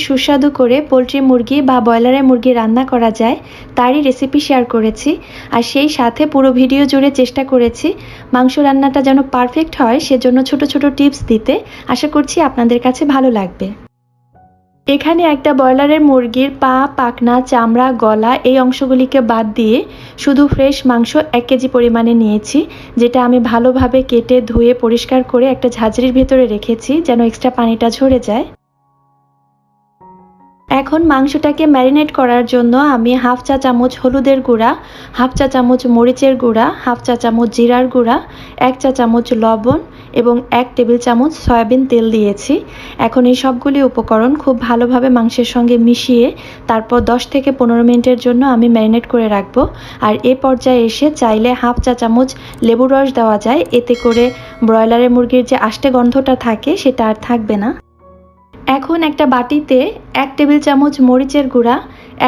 সুস্বাদু করে পোলট্রি মুরগি বা ব্রয়লারের মুরগি রান্না করা যায় তারই রেসিপি শেয়ার করেছি। আর সেই সাথে পুরো ভিডিও জুড়ে চেষ্টা করেছি মাংস রান্নাটা যেন পারফেক্ট হয়, সেজন্য ছোট ছোট টিপস দিতে। আশা করছি আপনাদের কাছে ভালো লাগবে। এখানে একটা ব্রয়লারের মুরগির পা, পাখনা, চামড়া, গলা এই অংশগুলিকে বাদ দিয়ে শুধু ফ্রেশ মাংস 1 কেজি পরিমাণে নিয়েছি, যেটা আমি ভালোভাবে কেটে ধুয়ে পরিষ্কার করে একটা ঝাঁঝরির ভেতরে রেখেছি যেন এক্সট্রা পানিটা ঝরে যায়। এখন মাংসটাকে ম্যারিনেট করার জন্য আমি হাফ চা চামচ হলুদের গুঁড়া, হাফ চা চামচ মরিচের গুঁড়া, হাফ চা চামচ জিরার গুঁড়া, 1 চা চামচ লবণ এবং 1 টেবিল চামচ সয়াবিন তেল দিয়েছি। এখন এই সবগুলি উপকরণ খুব ভালোভাবে মাংসের সঙ্গে মিশিয়ে তারপর 10 থেকে 15 মিনিটের জন্য আমি ম্যারিনেট করে রাখবো। আর এ পর্যায়ে এসে চাইলে হাফ চা চামচ লেবুর রস দেওয়া যায়, এতে করে ব্রয়লারের মুরগির যে আষ্টে গন্ধটা থাকে সেটা আর থাকবে না। এখন একটা বাটিতে 1 টেবিল চামচ মরিচের গুঁড়া,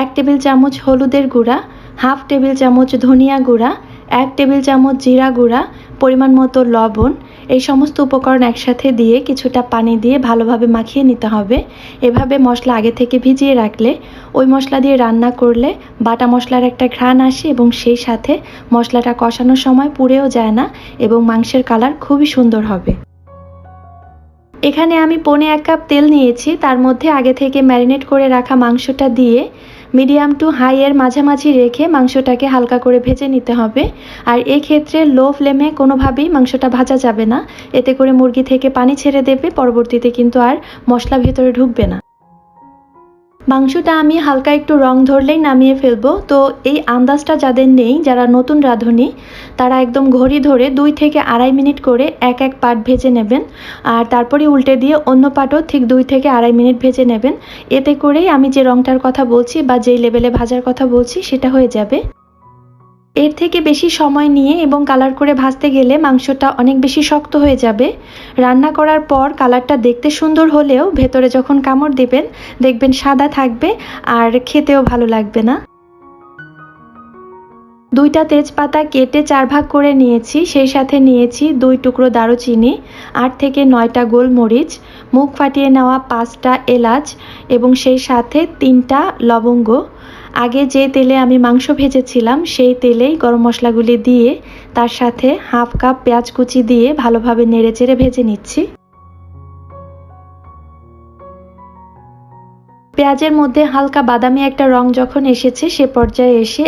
1 টেবিল চামচ হলুদের গুঁড়া, হাফ টেবিল চামচ ধনিয়া গুঁড়া, 1 টেবিল চামচ জিরা গুঁড়া, পরিমাণ মতো লবণ, এই সমস্ত উপকরণ একসাথে দিয়ে কিছুটা পানি দিয়ে ভালোভাবে মাখিয়ে নিতে হবে। এভাবে মশলা আগে থেকে ভিজিয়ে রাখলে ওই মশলা দিয়ে রান্না করলে বাটা মশলার একটা ঘ্রাণ আসে এবং সেই সাথে মশলাটা কষানোর সময় পুড়েও যায় না এবং মাংসের কালার খুবই সুন্দর হবে। এখানে আমি 1.25 কাপ তেল নিয়েছি, তার মধ্যে আগে থেকে ম্যারিনেট করে রাখা মাংসটা দিয়ে মিডিয়াম টু হাই এর মাঝামাঝি রেখে মাংসটাকে হালকা করে ভেজে নিতে হবে। আর এই ক্ষেত্রে লো ফ্লেমে কোনোভাবেই মাংসটা ভাজা যাবে না, এতে করে মুরগি থেকে পানি ছেড়ে দেবে, পরবর্তীতে কিন্তু আর মশলা ভেতরে ঢুকবে না। মাংসটা আমি হালকা একটু রং ধরলেই নামিয়ে ফেলবো। তো এই আন্দাজটা যাদের নেই, যারা নতুন রাঁধুনি, তারা একদম ঘড়ি ধরে 2 থেকে 2.5 মিনিট করে এক এক পার্ট ভেজে নেবেন। আর তারপরে উল্টে দিয়ে অন্য পার্টও ঠিক 2 থেকে 2.5 মিনিট ভেজে নেবেন। এতে করেই আমি যে রংটার কথা বলছি বা যেই লেভেলে ভাজার কথা বলছি সেটা হয়ে যাবে। এর থেকে বেশি সময় নিয়ে এবং কালার করে ভাজতে গেলে মাংসটা অনেক বেশি শক্ত হয়ে যাবে। রান্না করার পর কালারটা দেখতে সুন্দর হলেও ভেতরে যখন কামড় দিবেন দেখবেন সাদা থাকবে আর খেতেও ভালো লাগবে না। 2টা তেজপাতা কেটে 4 ভাগ করে নিয়েছি, সেই সাথে নিয়েছি 2 টুকরো দারুচিনি, 8 থেকে 9টা গোলমরিচ, মুখ ফাটিয়ে নেওয়া 5টা এলাচ এবং সেই সাথে 3টা লবঙ্গ। আগে যে তেলে আমি মাংস ভেজেছিলাম সেই তেলেই গরম মশলাগুলি দিয়ে তার সাথে হাফ কাপ পেঁয়াজ কুচি দিয়ে ভালোভাবে নেড়েচেড়ে ভেজে নিচ্ছি। পেঁয়াজের মধ্যে হালকা বাদামি একটা রং যখন এসেছে সে পর্যায়ে এসে